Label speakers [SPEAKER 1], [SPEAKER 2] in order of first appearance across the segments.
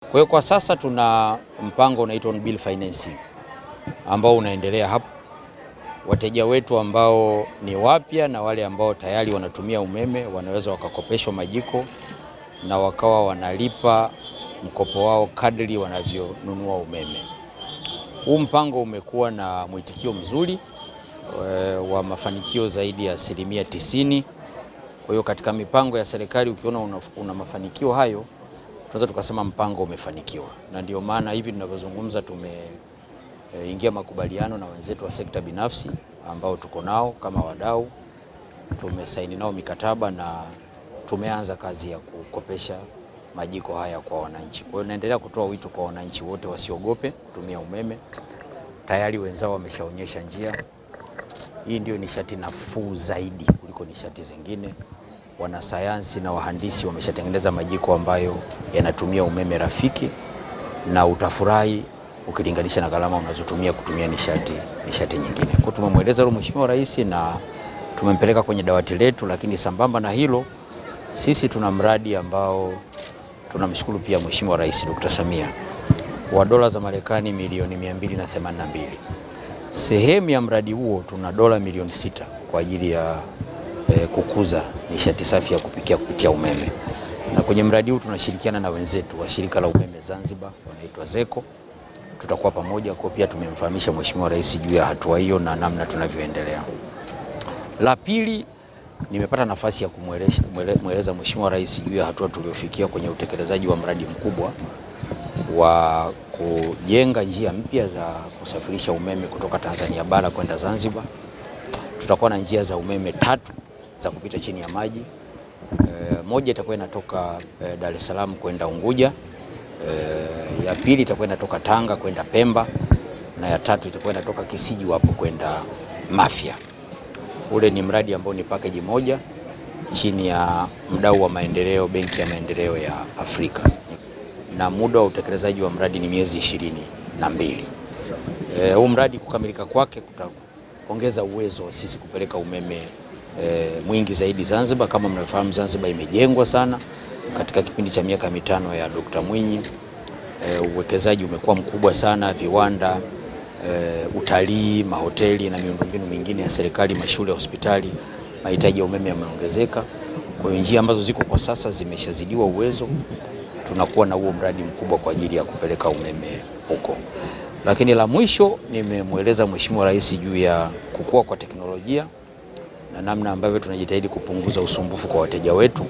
[SPEAKER 1] Kwa hiyo kwa sasa tuna mpango unaitwa on bill financing ambao unaendelea hapo. Wateja wetu ambao ni wapya na wale ambao tayari wanatumia umeme wanaweza wakakopeshwa majiko na wakawa wanalipa mkopo wao kadri wanavyonunua umeme. Huu mpango umekuwa na mwitikio mzuri wa mafanikio zaidi ya 90%. Kwa hiyo katika mipango ya serikali ukiona una mafanikio hayo, tunaweza tukasema mpango umefanikiwa, na ndio maana hivi tunavyozungumza tumeingia makubaliano na wenzetu wa sekta binafsi ambao tuko nao kama wadau, tumesaini nao mikataba na tumeanza kazi ya kukopesha majiko haya kwa wananchi. Kwa hiyo naendelea kutoa wito kwa wananchi wote wasiogope kutumia umeme. Tayari wenzao wameshaonyesha njia. Hii ndio nishati nafuu zaidi kuliko nishati zingine. Wanasayansi na wahandisi wameshatengeneza majiko ambayo yanatumia umeme rafiki, na utafurahi ukilinganisha na gharama unazotumia kutumia nishati nyingine. Kwa tumemweleza hilo Mheshimiwa Rais na tumempeleka kwenye dawati letu, lakini sambamba na hilo sisi tuna mradi ambao tunamshukuru pia Mheshimiwa Rais Dr. Samia wa dola za Marekani milioni 282. Sehemu ya mradi huo tuna dola milioni 6 kwa ajili ya kukuza nishati safi ya kupikia kupitia umeme. Na kwenye mradi huu tunashirikiana na wenzetu wa shirika la umeme Zanzibar wanaitwa ZECO. Tutakuwa pamoja, kwa pia tumemfahamisha Mheshimiwa Rais juu ya hatua hiyo na namna tunavyoendelea. La pili, nimepata nafasi ya kumweleza Mheshimiwa Rais juu ya hatua tuliofikia kwenye utekelezaji wa mradi mkubwa wa kujenga njia mpya za kusafirisha umeme kutoka Tanzania bara kwenda Zanzibar. Tutakuwa na njia za umeme 3 za kupita chini ya maji. Moja itakuwa inatoka Dar es Salaam kwenda Unguja, ya pili itakuwa inatoka Tanga kwenda Pemba, na ya tatu itakuwa inatoka Kisiju hapo kwenda Mafia. Ule ni mradi ambao ni package moja chini ya mdau wa maendeleo, Benki ya Maendeleo ya Afrika, na muda wa utekelezaji wa mradi ni miezi 22. Huu mradi kukamilika kwake kutaongeza uwezo wa sisi kupeleka umeme mwingi zaidi Zanzibar. Kama mnafahamu, Zanzibar imejengwa sana katika kipindi cha miaka 5 ya Dr. Mwinyi. Uwekezaji umekuwa mkubwa sana, viwanda, utalii, mahoteli na miundombinu mingine ya serikali, mashule, hospitali, mahitaji ya umeme yameongezeka. Kwa hiyo njia ambazo ziko kwa sasa zimeshazidiwa uwezo, tunakuwa na huo mradi mkubwa kwa ajili ya kupeleka umeme huko. Lakini la mwisho, nimemweleza Mheshimiwa Rais juu ya kukua kwa teknolojia na namna ambavyo tunajitahidi kupunguza usumbufu kwa wateja wetu.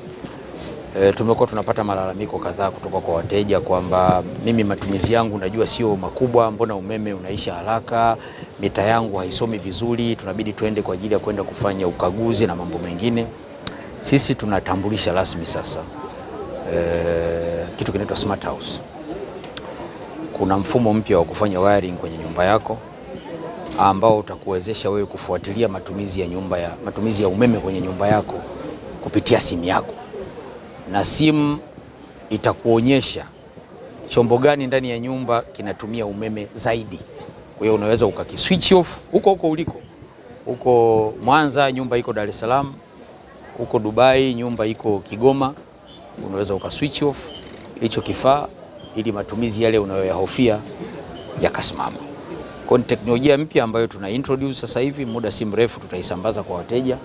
[SPEAKER 1] Tumekuwa tunapata malalamiko kadhaa kutoka kwa wateja kwamba mimi matumizi yangu najua sio makubwa, mbona umeme unaisha haraka, mita yangu haisomi vizuri, tunabidi tuende kwa ajili ya kwenda kufanya ukaguzi na mambo mengine. Sisi tunatambulisha rasmi sasa kitu kinaitwa smart house. Kuna mfumo mpya wa kufanya wiring kwenye nyumba yako ambao utakuwezesha wewe kufuatilia matumizi ya umeme kwenye nyumba yako kupitia simu yako, na simu itakuonyesha chombo gani ndani ya nyumba kinatumia umeme zaidi. Kwa hiyo unaweza ukakiswitch off huko uliko. Huko Mwanza nyumba iko Dar es Salaam, huko Dubai nyumba iko Kigoma, unaweza ukaswitch off hicho kifaa ili matumizi yale unayoyahofia yakasimama. Kwa ni teknolojia mpya ambayo tuna introduce sasa hivi, muda si mrefu tutaisambaza kwa wateja.